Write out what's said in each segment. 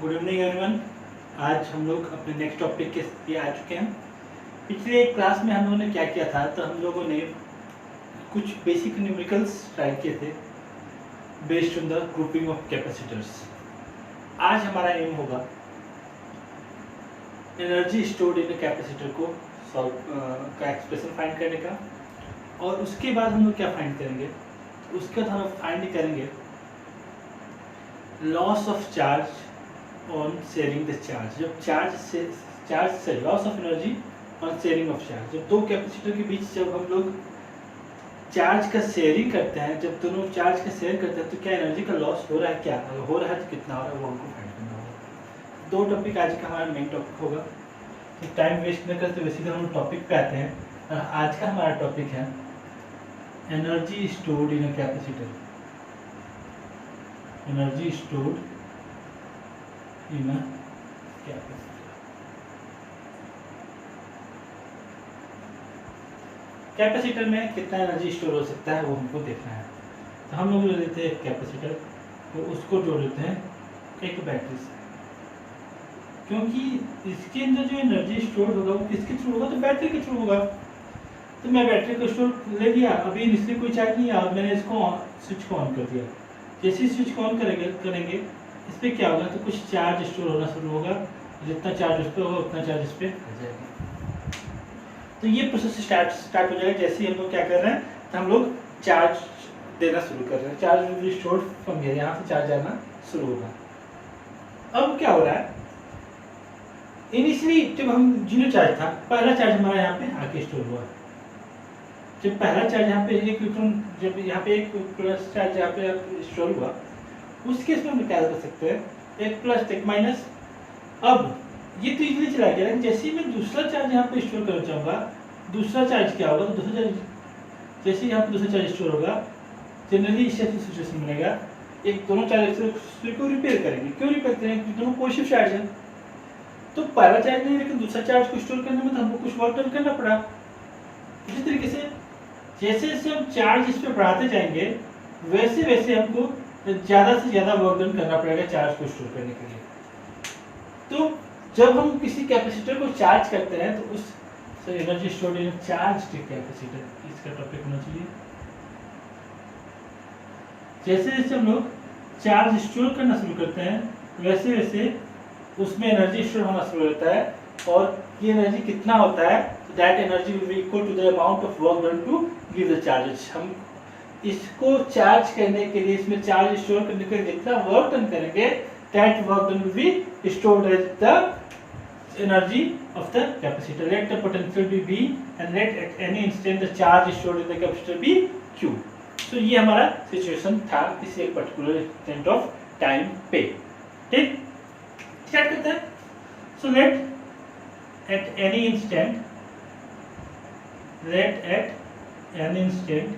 Good evening everyone. आज हम लोग अपने नेक्स्ट टॉपिक के लिए आ चुके हैं। पिछले एक क्लास में हम लोगों ने क्या किया था, तो हम लोगों ने कुछ बेसिक न्यूमेरिकल्स ट्राई किए थे based on the grouping of capacitors. आज हमारा एम होगा एनर्जी स्टोर्ड इन कैपेसिटर को का एक्सप्रेशन फाइंड करने का, और उसके बाद हम लोग क्या फाइंड करेंगे, उसके बाद हम फाइंड करेंगे loss of charge on sharing the charge. जब loss of energy on sharing of charge, जब दो कैपेसिटर के बीच जब हम लोग चार्ज का शेयरिंग करते हैं, जब दोनों चार्ज का शेयर करते हैं, तो क्या एनर्जी का लॉस हो रहा है, क्या हो रहा है, तो कितना हो रहा है, वो हमको फाइंड करना होगा। दो टॉपिक आज का हमारा मेन टॉपिक होगा, तो टाइम वेस्ट न करते हुए सीधे हम टॉपिक पे आते हैं। आज का हमारा टॉपिक है energy stored in a capacitor. Energy stored in a capacitor. Capacitor में कितना एनर्जी स्टोर हो सकता है वो हमको देखना है। तो हम लोग ले लेते हैं एक कैपेसिटर, तो उसको जोड़ लेते हैं एक बैटरी से, क्योंकि इसके अंदर जो एनर्जी स्टोर होगा वो किसके थ्रू होगा, तो बैटरी के थ्रू होगा। तो मैं बैटरी को स्टोर ले लिया, अभी इसलिए कोई चार्ज नहीं आया, मैंने इसको स्विच को ऑन कर दिया। जैसे ही स्विच को ऑन करेंगे इस पर क्या होगा, तो कुछ चार्ज स्टोर होना शुरू होगा, जितना चार्ज उस पर होगा उतना चार्ज इस पर आ जाएगा। तो ये प्रोसेस स्टार्ट हो जाएगा जैसे ही हम लोग क्या कर रहे हैं, तो हम लोग चार्ज देना शुरू कर रहे हैं। Charge will be stored from here, यहाँ से चार्ज आना शुरू होगा। अब क्या हो रहा है, इनिशियली जब हम जीरो चार्ज था, पहला चार्ज हमारा यहाँ पे आके स्टोर हुआ। जब पहला चार्ज यहाँ पे एक इलेक्ट्रॉन, जब यहाँ पे एक प्लस चार्ज यहाँ पे स्टोर हुआ, उस केस में हम क्या कर सकते हैं, एक प्लस एक माइनस। अब ये तो इजीली चला गया, लेकिन जैसे ही मैं दूसरा चार्ज यहाँ पे स्टोर करना चाहूँगा, दूसरा चार्ज क्या होगा, तो दूसरा चार्ज जैसे ही यहाँ पे दूसरा चार्ज स्टोर होगा, जनरली इस टाइप की सिचुएशन बनेगा, एक दोनों चार्ज को रिपेयर करेंगे। क्यों रिपेयर करेंगे, क्योंकि दोनों पॉजिटिव चार्ज है। तो पहला चार्ज नहीं, लेकिन दूसरा चार्ज को स्टोर करने में तो हमको कुछ वर्क डन करना पड़ा। इसी तरीके से जैसे जैसे हम चार्ज इस पर बढ़ाते जाएंगे, वैसे वैसे हमको ज़्यादा से ज़्यादा वर्क डन करना पड़ेगा चार्ज को स्टोर करने के लिए। तो जब हम किसी कैपेसिटर को चार्ज करते हैं, तो उस energy stored in charged capacitor, इसका टॉपिक होना चाहिए। जैसे जैसे हम लोग चार्ज स्टोर करना शुरू करते हैं, वैसे वैसे उसमें एनर्जी स्टोर होना शुरू होता है, और ये एनर्जी कितना होता है, that energy will be equal to the amount of work done to give the charges. हम इसको चार्ज करने के लिए, इसमें चार्ज स्टोर करने के लिए जितना वर्क डन करेंगे, that work done will be stored as the energy of the capacitor. Let the potential be V and let at any instant the charge stored in the capacitor be Q. So ये हमारा situation था किसी एक particular instant of time पे। ठीक, start करते हैं। So let at any instant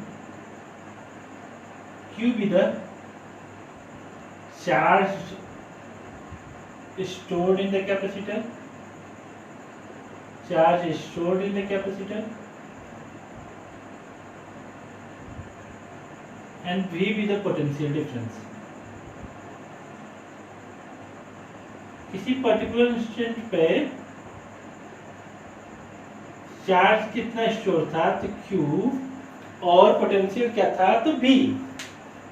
Q be the charge stored in the capacitor. Charge is stored in the capacitor, and V be the potential difference. किसी particular instant पे charge कितना store था, तो Q, और potential क्या था, तो V।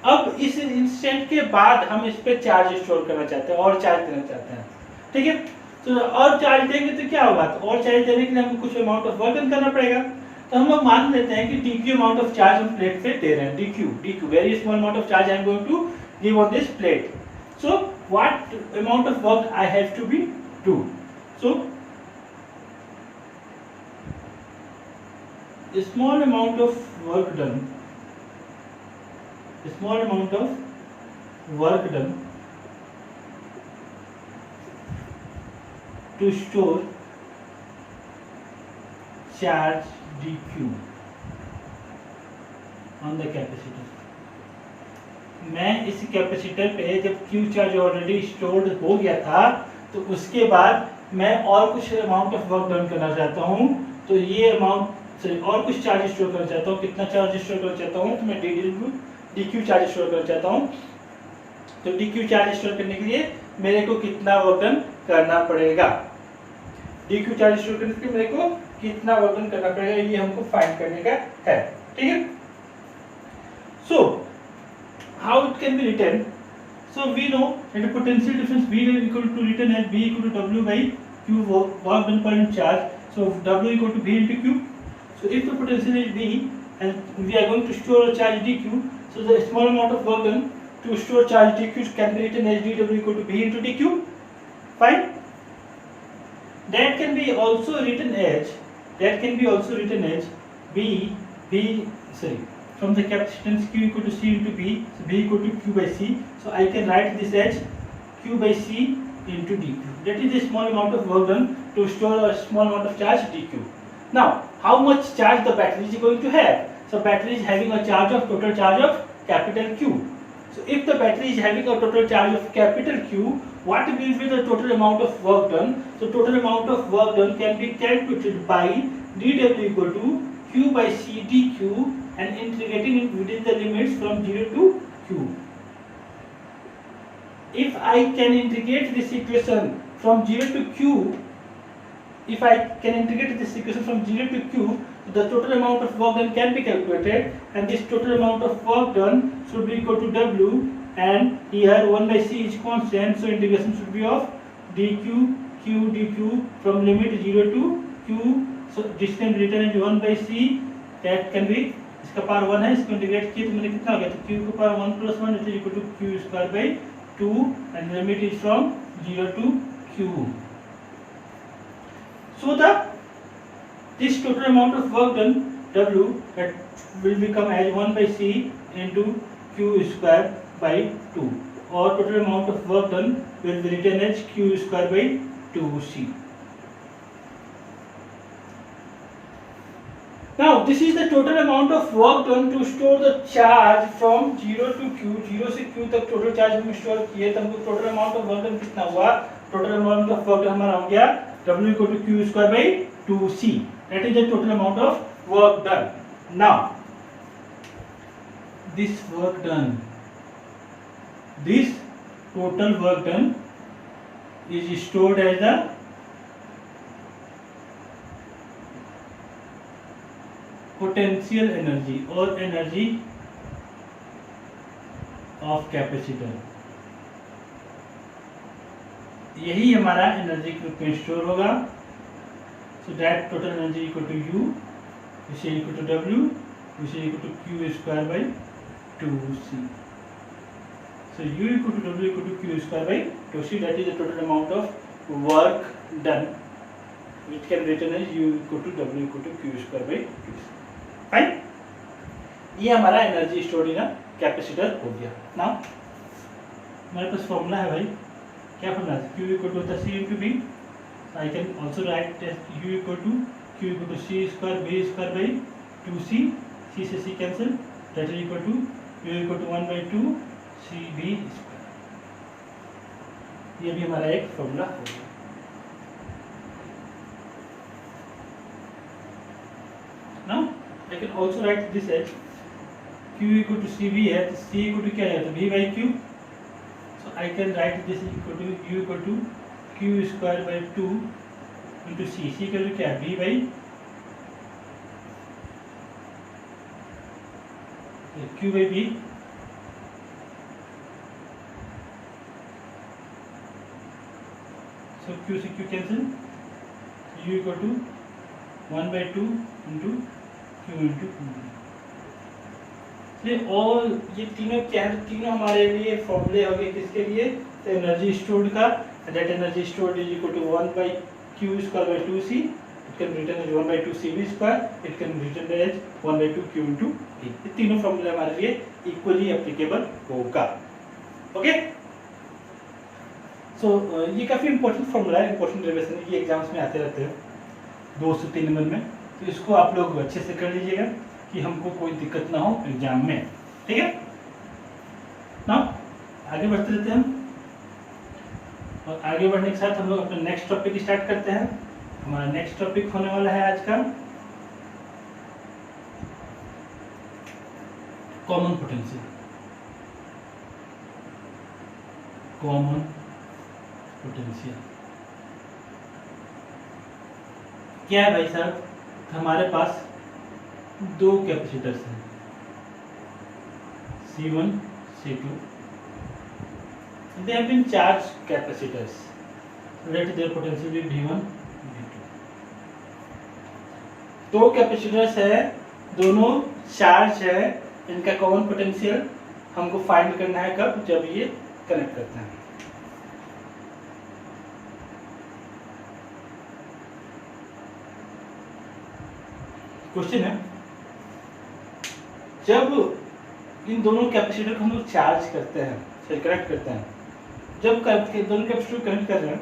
अब इस इंस्टेंट के बाद हम इस पे चार्ज स्टोर करना चाहते हैं और चार्ज देना चाहते हैं। ठीक है, तो और चार्ज देंगे तो क्या होगा, तो और चार्ज देने के लिए हमको कुछ अमाउंट ऑफ वर्क डन करना पड़ेगा। तो हम लोग मान लेते हैं कि dq अमाउंट ऑफ चार्ज हम प्लेट पे दे रहे हैं। dq very small amount of charge I am going to give on this plate. So what amount of work I have to be do, so small amount of work done to store charge dq on the capacitor। मैं इस capacitor पे जब q charge already stored हो गया था, तो उसके बाद मैं और कुछ अमाउंट ऑफ वर्क डन करना चाहता हूँ, तो ये अमाउंट और कुछ चार्ज स्टोर करना चाहता हूँ। कितना चार्ज स्टोर करना चाहता हूँ, तो मैं dq चार्ज स्टोर करना चाहता हूँ। तो dq चार्ज स्टोर करने के लिए मेरे को कितना वर्क डन करना पड़ेगा, डी क्यू चार्ज स्टोर करने के लिए मेरे को कितना वर्क डन करना पड़ेगा, ये हमको फाइंड करने का है। ठीक है, so how it can be written, so we know that the potential difference V is equal to written as V equal to W by Q work done per unit charge. So W equal to V into Q. So if the potential is V and we are going to store a charge dq, so the small amount of work done to store charge dq can be written as dw equal to V into dq. Fine. That can be also written as from the capacitance Q equal to C into B, so B equal to Q by C. So I can write this as Q by C into dq. That is the small amount of work done to store a small amount of charge dq. Now, how much charge the battery is going to have? So battery is having a charge of total charge of capital Q. So if the battery is having a total charge of capital Q, what will be the total amount of work done? So total amount of work done can be calculated by dw equal to Q by C dq and integrating it within the limits from 0 to Q. If I can integrate this equation from 0 to Q, the total amount of work done can be calculated, and this total amount of work done should be equal to W, and here 1 by C is constant, so integration should be of dq q dq from limit 0 to Q. So this can be written as 1 by C, that can be इसका power 1 है, इसको integrate किए तो मैंने कितना हो गया, तो q का power 1 plus 1 is equal to q square by 2 and limit is from 0 to Q. So this total amount of work done W that will become as 1 by C into Q square by 2, or total amount of work done will be written as Q square by 2C. Now this is the total amount of work done to store the charge from 0 to Q. 0 से Q तक total charge हम store किए, तब हमको total amount of work done कितना हुआ, total amount of work done हमारा हो गया W equal to Q square by 2C. That is the total amount of work done. Now this total work done is stored as the potential energy or energy of capacitor. यही हमारा energy के रूप में store होगा. So that total energy equal to U, which is equal to W, which is equal to Q square by 2C. So U equal to W equal to Q square by 2C. That is the total amount of work done, which can be written as U equal to W equal to Q square by 2C. Fine, ये हमारा energy stored in capacitor हो गया. Now हमारे पास formula है भाई, क्या formula है, Q equal to होता है C इंटू बी. I can also write U equal to Q equal to C square B square by 2C. C से C cancel, that is equal to U equal to 1 by 2 CB square. ये भी हमारा एक formula हो गया. Now I can also write this as Q equal to CB है, तो C equal to क्या है, तो V by Q. So I can write this equal to U equal to Q square by 2 into C. C equal to क्या है, V by Q by V. So Q से Q cancel, U equal to 1 by 2 into Q into और ये तीनों क्या है, तीनों हमारे लिए फॉर्मूले हो गए किसके लिए, तो एनर्जी स्टोर्ड का. That energy stored is equal to 1 by Q स्क्वायर by 2C. It can be written as 1 by 2 CB square. It can be written as 1 by 2 Q into V. ये तीनों फॉर्मूले हमारे लिए इक्वली एप्लीकेबल होगा. Okay, सो ये काफ़ी इंपॉर्टेंट फॉर्मूला है, इंपॉर्टेंट डेरिवेशन, ये एग्जाम्स में आते रहते हैं 2 से 3 नंबर में. तो इसको आप लोग अच्छे से कर लीजिएगा कि हमको कोई दिक्कत ना हो एग्जाम में. ठीक है, ना आगे बढ़ते रहते हैं हम, और आगे बढ़ने के साथ हम लोग अपना नेक्स्ट टॉपिक स्टार्ट करते हैं. हमारा नेक्स्ट टॉपिक होने वाला है आज का कॉमन पोटेंशियल. Common potential. क्या है भाई साहब, हमारे पास दो कैपेसिटर्स हैं C1 C2, they have been charged capacitors, let their potential be V1 V2। दो कैपेसिटर्स है, दोनों चार्ज है, इनका कॉमन पोटेंशियल हमको फाइंड करना है कब, जब ये कनेक्ट करते हैं। क्वेश्चन है, जब इन दोनों कैपेसिटर को हम लोग चार्ज करते हैं, कनेक्ट करते हैं, जब दोनों कैपेसिटर कनेक्ट कर रहे हैं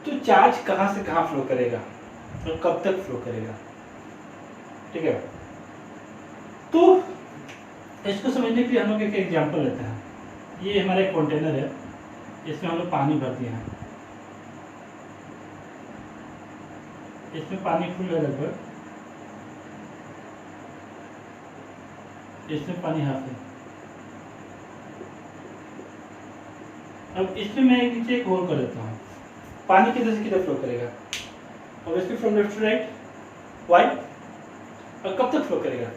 तो चार्ज कहाँ से कहाँ फ्लो करेगा और कब तक फ्लो करेगा, ठीक है। तो इसको समझने के लिए हम लोग एक एग्जांपल लेते हैं। ये हमारा एक कंटेनर है, इसमें हम लोग पानी भर दिए हैं, इसमें पानी फुल है लगभग, इसमें पानी हाफ है। अब इसमें मैं नीचे एक होल कर देता हूँ, पानी किधर से किधर फ्लो करेगा, obviously from left to right. Why? और कब तक फ्लो करेगा,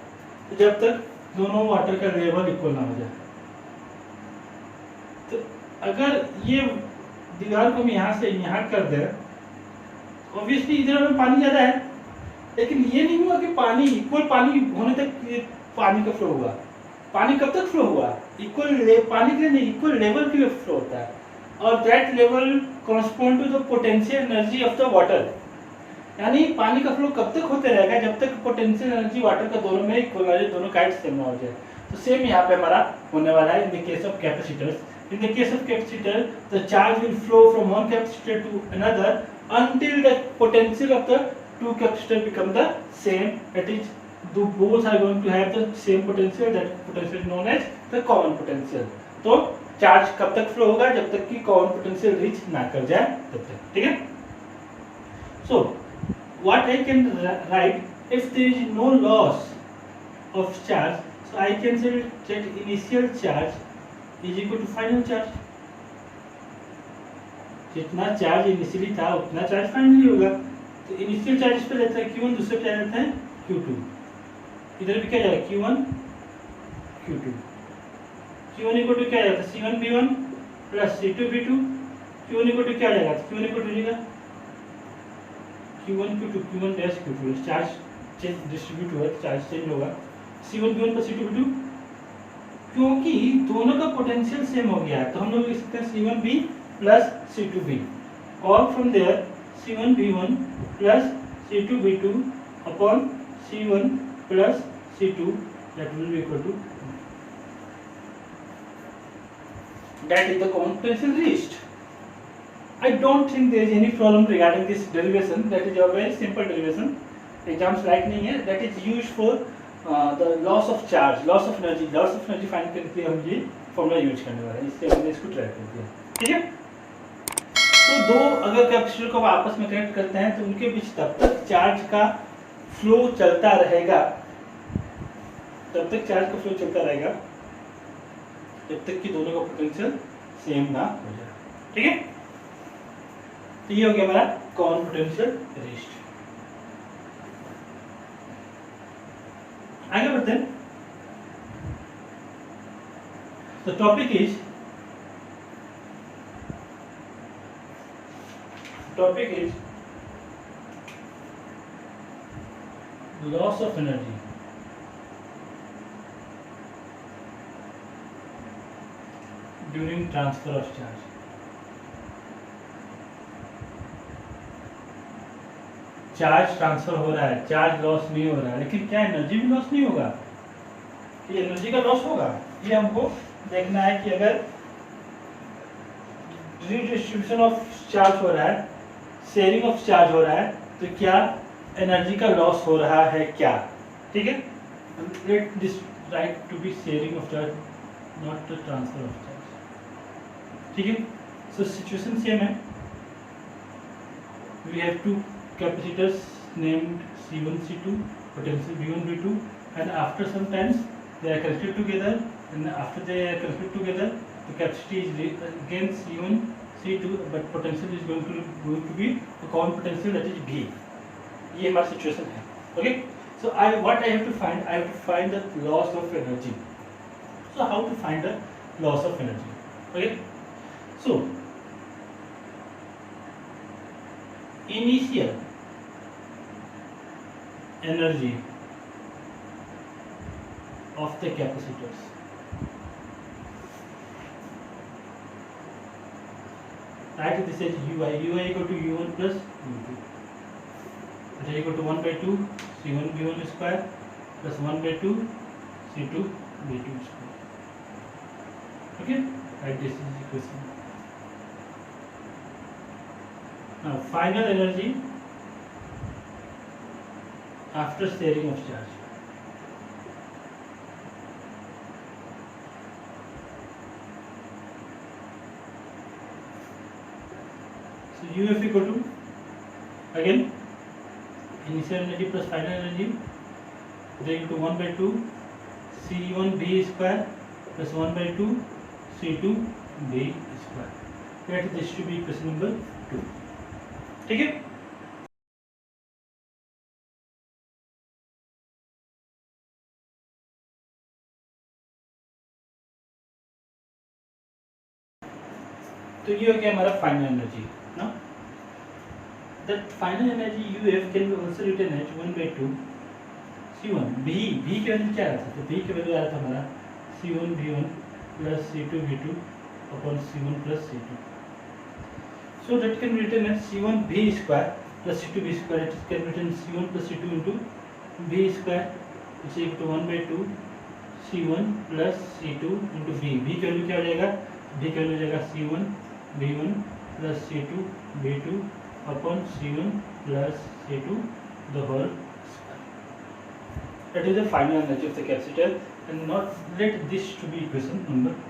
तो जब तक दोनों वाटर का लेवल इक्वल ना हो जाए। तो अगर ये दीवार को हम यहाँ से यहाँ कर दें, ऑब्वियसली इधर में पानी ज़्यादा है, लेकिन ये नहीं हुआ कि पानी इक्वल पानी होने तक ये पानी का फ्लो हुआ। पानी कब तक फ्लो हुआ, पानी के लिए नहीं, इक्वल लेवल के लिए फ्लो होता है, और that level correspond to the potential energy of the water. यानी पानी का फ्लो कब तक होते रहेगा, जब तक पोटेंशियल एनर्जी वाटर का दोनों में इक्वल ना, दोनों का सेम ना हो जाए। तो सेम यहाँ पे हमारा होने वाला है in the case of capacitors. In the case of capacitor, the charge will flow from one capacitor to another until the potential of the two capacitor become the same. That is, both are going to have the same potential. That potential is known as the common potential. तो charge कब तक flow होगा, जब तक कि common potential reach ना कर जाए तब तक, ठीक है। So what I can write if there is no loss of charge, so I can say that initial charge is equal to final charge. जितना चार्ज इनिशियली था उतना चार्ज फाइनली होगा। तो इनिशियल चार्ज पे रहता है Q1, दूसरे पे रहता है Q2। इधर भी क्या जाएगा Q1 Q2। Q1 equal to क्या जाएगा C1 V1 plus C2 V2। Q1 equal to क्या जाएगा, Q1 इक्वल टू जाएगा Q1 Q2 Q1 dash Q2। Charge change distribute हुआ, चार्ज चेंज होगा C1 V1 plus C2 V2, क्योंकि दोनों का पोटेंशियल सेम हो गया है। तो हम लोग लिख सकते हैं C1V प्लस C2V, और from there C1V1 plus C2V2 upon C1 plus C2, that will be equal to, that is the common potential reached. I don't think there is any problem regarding this derivation. That is a very simple derivation. Exams like नहीं है, that is used for the loss of charge, loss of energy find करने के लिए हम ये formula use करने वाले हैं, इससे हमने इसको ट्राई कर दिया, ठीक है। तो दो अगर कैपेसिटर को आपस में कनेक्ट करते हैं तो उनके बीच तब तक चार्ज का फ्लो चलता रहेगा, जब तक कि दोनों का पोटेंशियल सेम ना हो जाए, ठीक है। तो ये हो गया हमारा कॉमन पोटेंशियल रीच्ड। आगे बढ़ते हैं। The topic is loss of energy during transfer of charge। Charge transfer हो रहा है, चार्ज लॉस नहीं हो रहा है, लेकिन क्या एनर्जी भी लॉस नहीं होगा, ये एनर्जी का लॉस होगा। ये हमको देखना है कि अगर रिडिस्ट्रीब्यूशन ऑफ चार्ज हो रहा है, शेयरिंग ऑफ चार्ज हो रहा है, तो क्या एनर्जी का लॉस हो रहा है क्या, ठीक है। Let this write to be sharing of charge, not the transfer of charge, ठीक है। सो सिचुएशन सेम है, we have two capacitors named C1 C2, potential V1 V2, and after some times they are connected together, and after they are connected together the capacity is again C1 C2, but potential is going to be a common potential, that is V. ये हमारा situation है. Okay, so what I have to find, I have to find the loss of energy. So how to find the loss of energy? Okay, so initial energy of the capacitors. Write this as UI. UI equal to U1 plus U2. That is equal to 1 by 2 C1 V1 square plus 1 by 2 C2 V2 square. Okay, write this is equation. Now final energy after sharing of charge. So UF equal to, again, initial energy plus final energy is equal to 1 by 2 C1 B square plus 1 by 2 C2 B square. Let this to be equation number 2. ठीक है. तो ये हो गया हमारा final energy ना. That final energy UF can be also written as 1 by 2 C1 V. V की value क्या आ रहा था? तो V की वैल्यू आ रहा था हमारा C1 V1 plus C2 V2 upon C1 plus C2. So that can be written as C1 V square plus C2 V square. It can be written C1 plus C2 into V square, which is equal to 1 by 2 C1 plus C2 into V. V की value क्या हो जाएगा? V की value हो जाएगा C1 V1 plus C2 V2 upon C1 plus C2 the whole square. That is the final energy of the capacitor, and not let this to be equation number 2.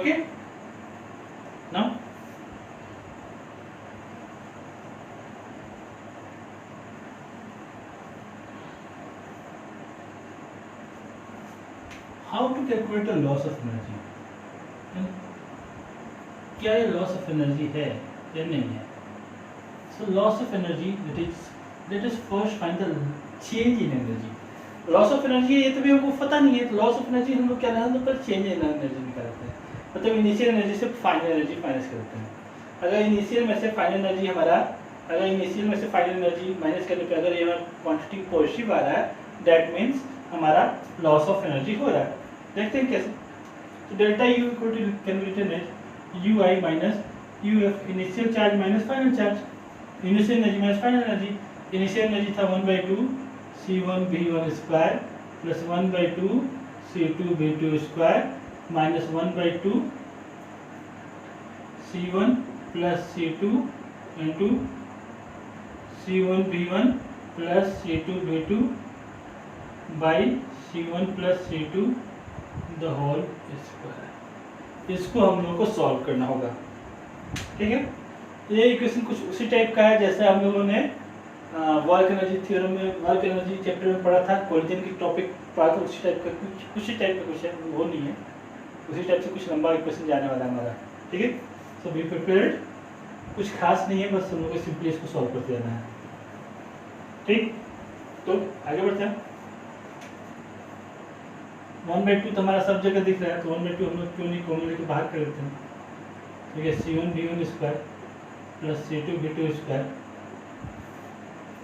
Okay. Now how to calculate the loss of energy? क्या ये loss of energy है या नहीं है? So loss of energy, let us first find the change in energy. Loss of energy ये तो भी हमको पता नहीं है. लॉस ऑफ एनर्जी हम लोग क्या नाम पर चेंज इन एनर्जी निकालते हैं, मतलब इनिशियल एनर्जी से फाइनल एनर्जी माइनस करते हैं. अगर इनिशियल में से फाइनल एनर्जी हमारा, अगर इनिशियल में से फाइनल एनर्जी माइनस करने पे अगर ये हमारा क्वांटिटी पॉजिटिव आ रहा है, दैट मीन्स हमारा लॉस ऑफ एनर्जी हो रहा है. देखते हैं कैसे. तो delta U equal to can be written as UI minus UF, initial charge minus final charge, initial energy minus final energy. Initial energy था 1 by 2 C1 V1 square plus 1 by 2 C2 V2 square minus 1 by 2 C1 plus C2 into C1 V1 plus C2 V2 by C1 plus C2 the whole square. इसको हम लोगों को solve करना होगा. ठीक है. ये इक्वेशन कुछ उसी टाइप का है जैसे हम लोगों ने वर्क एनर्जी थ्योरम में, वर्क एनर्जी चैप्टर में पढ़ा था. कोलिजन की टॉपिक पढ़ा था. उसी टाइप का उसी टाइप का कुछ है, वो नहीं है. उसी टाइप से कुछ लंबा इक्वेशन जाने वाला है हमारा. ठीक है. सो बी प्रिपेयर्ड. कुछ खास नहीं है, बस हम लोग को सिंपली इसको सॉल्व करते रहना है. ठीक. तो आगे बढ़ते हैं. 1 by 2 तो हमारा सब जगह दिख रहा है, तो 1 by 2 हम लोग क्यों नहीं कॉमन लेके बाहर कर लेते हैं. ठीक है. C1 V1 square plus C2 V2 square.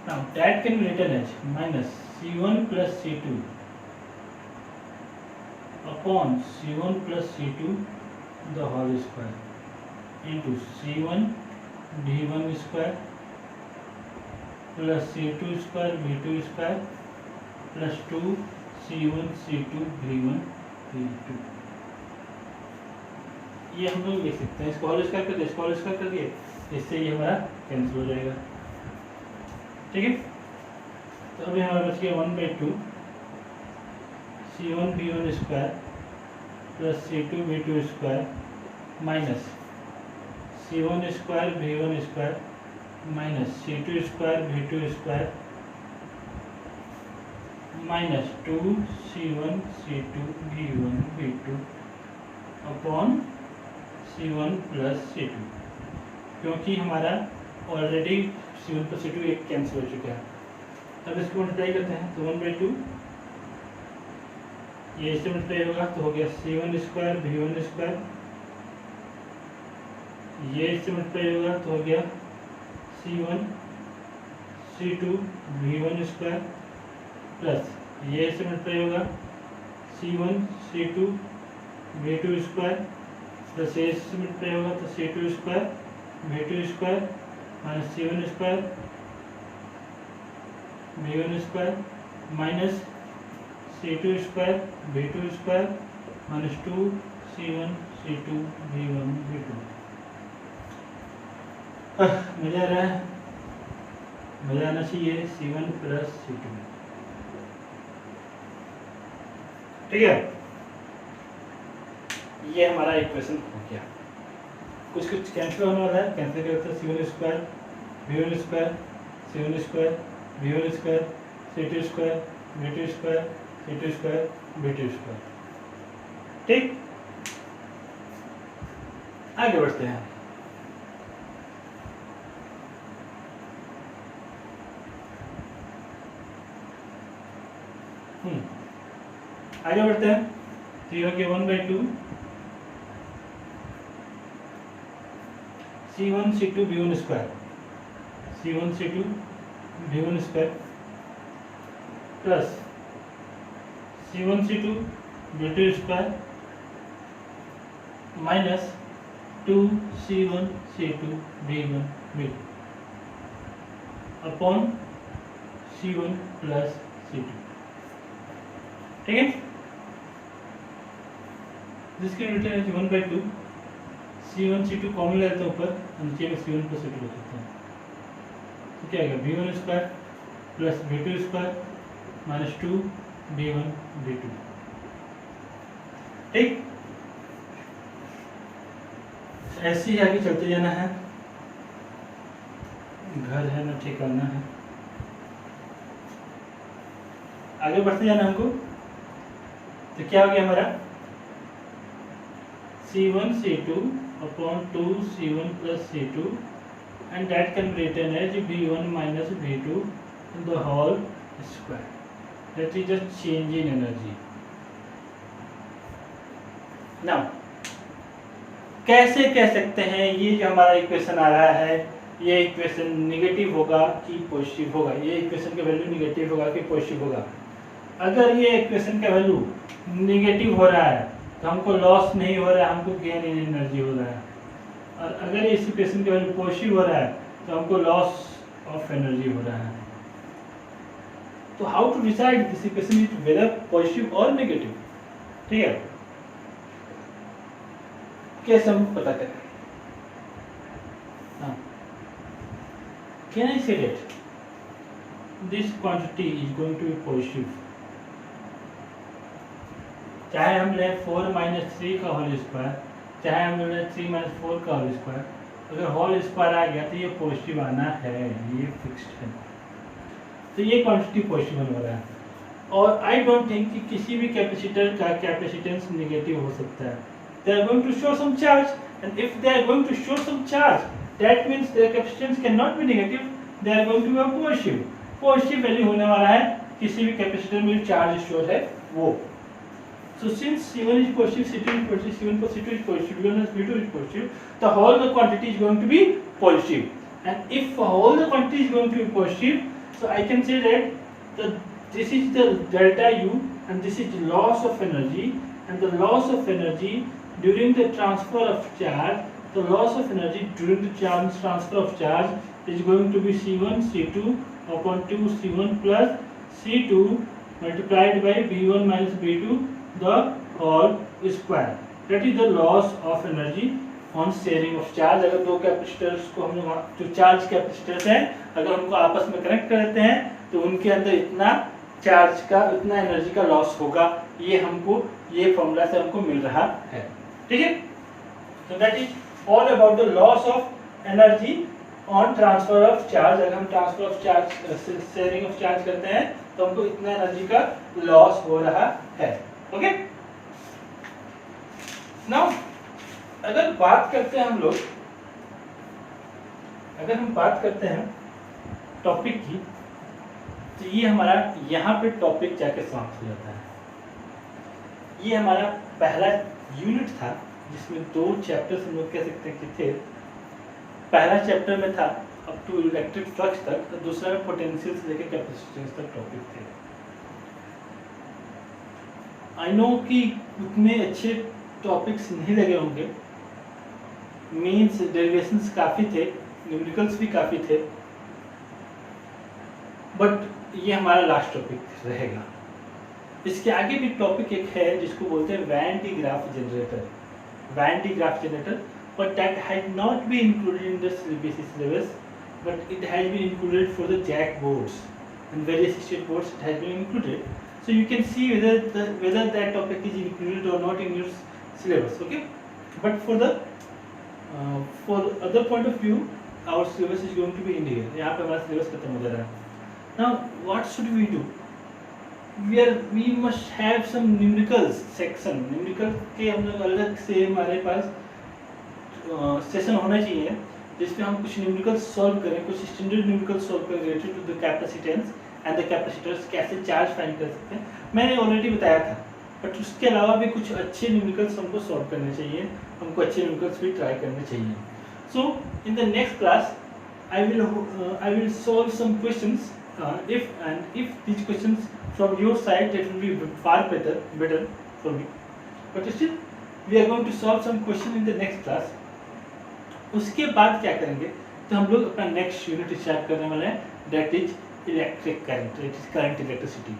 Now that can be written as minus C1 plus C2 upon C1 plus C2 the whole square into C1 V1 square plus C2 square V2 square plus 2 C1 C2 V1 V2. ये हम लोग लिख सकते हैं. इसको whole square कर दिए, इसको होल स्क्वायर कर दिए, इससे ये हमारा कैंसिल हो जाएगा. ठीक है. तो अभी हमारे बच गया 1 by 2 C1 V1 square plus C2 V2 square minus C1 square V1 square minus C2 square V2 square minus 2 C1 C2 V1 V2 upon C1 plus C2, क्योंकि हमारा ऑलरेडी C1 प्लस C2 एक cancel हो चुका है। अब इसको multiply करते हैं तो 1/2 ये इससे मल्टीप्लाई होगा तो हो गया C1 स्क्वायर V1 स्क्वायर, ये इससे मल्टीप्लाई होगा तो हो गया C1 C2 V1 square plus ये इससे मल्टीप्लाई होगा C1 C2 V2 square plus ये इससे मल्टीप्लाई होगा तो C2 square V2 square minus C1 square V1 square minus C2 square V2 square minus 2 C1 C2 V1 V2। मजा आ रहा है, मजा आना चाहिए। C1 प्लस C2, ठीक है। ये हमारा इक्वेशन हो गया। कुछ कुछ कैंसिल होने वाला है, कैंसिल करते हैं C1 square V1 square C1 square V1 square C2 square V2 square C2 square V2 square, ठीक। आगे बढ़ते हैं। आगे बढ़ते हैं तो ये हो गया 1/2 C1 C2 V1 square C1 C2 V1 square plus C1 C2 V2 square minus 2 C1 C2 V1 V2 upon C1 plus C2, ठीक है। जिसकी रिटर्न है 1/2 C1 C2 कॉमन ले लेते हैं ऊपर, नीचे में C1 प्लस C2 लिख सकते हैं। तो क्या आएगा V1 square plus V2 square minus 2 V1 V2, ठीक। ऐसे ही आगे चलते जाना है, घर है ना ठिकाना है, आगे बढ़ते जाना हमको। तो क्या हो गया हमारा C1 C2 upon 2 C1 plus C2 and that can be written as V1 minus V2 in the whole square. That is a change in energy. Now कैसे कह सकते हैं ये जो हमारा इक्वेशन आ रहा है, ये इक्वेशन निगेटिव होगा कि पॉजिटिव होगा, ये इक्वेशन का वैल्यू निगेटिव होगा कि पॉजिटिव होगा। अगर ये इक्वेशन का वैल्यू निगेटिव हो रहा है तो हमको लॉस नहीं हो रहा है, हमको गेन इन एनर्जी हो रहा है। और अगर इस इक्वेशन का वैल्यू पॉजिटिव हो रहा है तो हमको लॉस ऑफ एनर्जी हो रहा है। तो how to decide this equation is whether positive और नेगेटिव, ठीक है। कैसे हम पता करें? Can I say that this quantity is going to be positive, चाहे हम ले 4 - 3 का होल स्क्वायर, चाहे हम ले 3 - 4 का होल स्क्वायर, अगर होल स्क्वायर आ गया तो ये पॉजिटिव आना है, ये फिक्स्ड है। तो ये क्वांटिटी पॉजिटिव होने वाला है। और आई डोंट थिंक कि किसी भी कैपेसिटर का कैपेसिटेंस नेगेटिव हो सकता है। They are going to show some charge and if they are going to show some charge that means their capacitance can not be negative, they are going to be positive. Positive value होने वाला है किसी भी capacitor में charge store है वो। So since C1 is positive, C2 is positive, C1 plus C2 is positive, V1 plus V2 is positive, the whole the quantity is going to be positive. And if whole the quantity is going to be positive, so I can say that this is the delta U and this is the loss of energy, and the loss of energy during the transfer of charge, the loss of energy during the transfer of charge is going to be C1 C2 upon 2 C1 plus C2 multiplied by V1 minus V2 the whole square. That is the loss of energy on sharing of charge. अगर दो capacitors को हम लोग जो charge capacitors हैं अगर उनको आपस में कनेक्ट कर देते हैं तो उनके अंदर इतना चार्ज का इतना एनर्जी का लॉस होगा, ये हमको ये फॉर्मूला से हमको मिल रहा है, ठीक है। So that is all about the loss of energy on transfer of charge. अगर हम transfer of charge sharing of charge करते हैं तो हमको इतना एनर्जी का लॉस हो रहा है, ओके। नाउ अगर बात करते हैं हम लोग, अगर हम बात करते हैं टॉपिक की, तो ये हमारा यहाँ पे टॉपिक जाके समाप्त हो जाता है। ये हमारा पहला यूनिट था जिसमें 2 चैप्टर्स हम लोग कह सकते हैं कि थे। पहला चैप्टर में था अप टू इलेक्ट्रिक फ्लक्स तक, और दूसरा में पोटेंशियल से लेकर कैपेसिटेंस तक टॉपिक थे। आई नो कि उतने अच्छे टॉपिक्स नहीं लगे होंगे, मीन्स डेरिवेशंस काफ़ी थे, न्यूमेरिकल्स भी काफ़ी थे, बट ये हमारा लास्ट टॉपिक रहेगा। इसके आगे भी टॉपिक एक है जिसको बोलते हैं Van de Graaff generator, Van de Graaff generator, but that had not been included in the CBSE syllabus, but it has been included for the JAC boards and various state boards. It has been included, so you can see whether that topic is included or not in your syllabus. Okay, but for other point of view, our syllabus is going to be in here. यहाँ पे हमारा syllabus खत्म हो जा रहा है. Now what should we do? We must have some numericals section. Numerical के हम लोग अलग से हमारे पास सेशन होना चाहिए जिसमें हम कुछ न्यूमेरिकल्स सॉल्व करें, कुछ स्टैंडर्ड न्यूमेरिकल्स सॉल्व करें related to the capacitance and the capacitors, कैसे चार्ज फाइंड कर सकते हैं, मैंने ऑलरेडी बताया था। बट उसके अलावा भी कुछ अच्छे न्यूमेरिकल्स हमको सॉल्व करने चाहिए, हमको अच्छे न्यूमेरिकल्स भी ट्राई करने चाहिए। So in the next class I will solve some questions, if these questions from your side, that will be far better for me, but still we are going to solve some question in the next class. उसके बाद क्या करेंगे, तो हम लोग अपना next unit start करने वाले हैं, that is electric current, that is current electricity.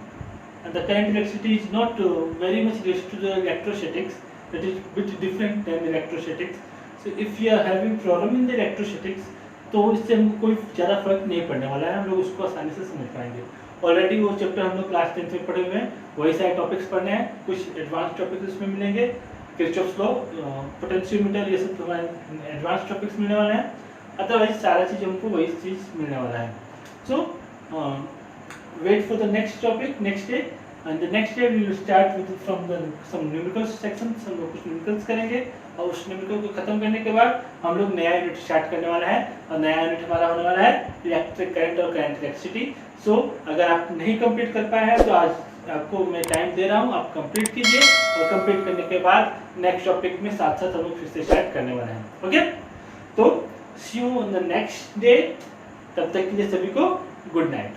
And the current electricity is not very much related to the electrostatics, that is bit different than electrostatics. So if you are having problem in the electrostatics, तो इससे हमको कोई ज़्यादा फर्क नहीं पड़ने वाला है, हम लोग उसको आसानी से समझ पाएंगे। ऑलरेडी वो चैप्टर हम लोग क्लास 10th में पढ़े हुए हैं, वही सारे टॉपिक्स पढ़ने हैं, कुछ एडवांस टॉपिक्स इसमें मिलेंगे, किरचॉफ्स लॉ, पोटेंशियोमीटर, ये सब हमारे एडवांस टॉपिक्स मिलने वाले हैं। अदरवाइज सारा चीज़ हमको वही चीज़ मिलने वाला है। So wait for the next topic next day, and the next day we will start with from the sum numericals section, हम लोग कुछ न्यूमेरिकल्स करेंगे, और उस न्यूमेरिकल को खत्म करने के बाद हम लोग नया यूनिट स्टार्ट करने वाला है, और नया यूनिट हमारा होने वाला है इलेक्ट्रिक करंट और करंट इलेक्ट्रिसिटी। सो अगर आप नहीं कंप्लीट कर पाए हैं तो आज आपको मैं टाइम दे रहा हूँ, आप कंप्लीट कीजिए, और कंप्लीट करने के बाद नेक्स्ट टॉपिक में साथ साथ हम लोग फिर से स्टार्ट करने वाले हैं। ओके, तो see you on the next day, तब तक के लिए सभी को गुड नाइट।